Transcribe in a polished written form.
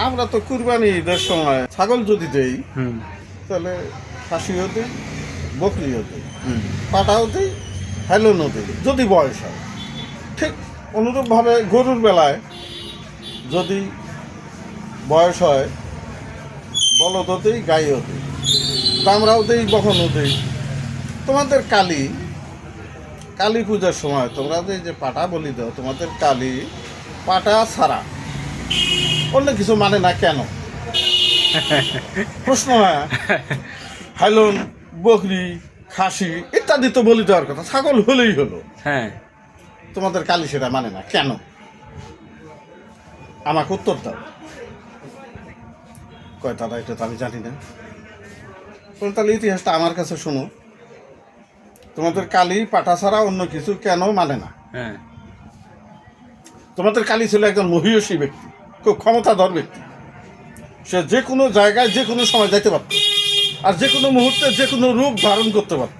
আমরা তো কুরবানি ঈদের সময় ছাগল যদি দেই তাহলে খাসিও দিই, বকরিও দিই, পাটাও দিই, হেলনও দিই যদি বয়স হয়। ঠিক অনুরূপভাবে গরুর বেলায় যদি বয়স হয় বলদও দিই, গাইও দিই, দামরাও দিই, বকনও দিই। তোমাদের কালী পূজার সময় তোমরা যে পাটা বলি দাও, তোমাদের কালী পাটা ছাড়া অন্য কিছু মানে না কেন? প্রশ্ন হয়। হাইলন, বকরি, খাসি ইত্যাদি তো বলি দেওয়ার কথা, ছাগল হলেই হলো। হ্যাঁ, তোমাদের কালী সেটা মানে না কেন? আমাকে উত্তর দাও। কয় দাদা এটা তো আমি জানি না। তাহলে ইতিহাসটা আমার কাছে শোনো। তোমাদের কালী পাটা ছাড়া অন্য কিছু কেন মানে না? হ্যাঁ, তোমাদের কালী ছিল একজন মহিয়সী ব্যক্তি, খুব ক্ষমতাধর ব্যক্তি। সে যে কোনো জায়গায় যে কোনো সময় যাইতে পারত, আর যে কোনো মুহূর্তে যে কোনো রূপ ধারণ করতে পারত।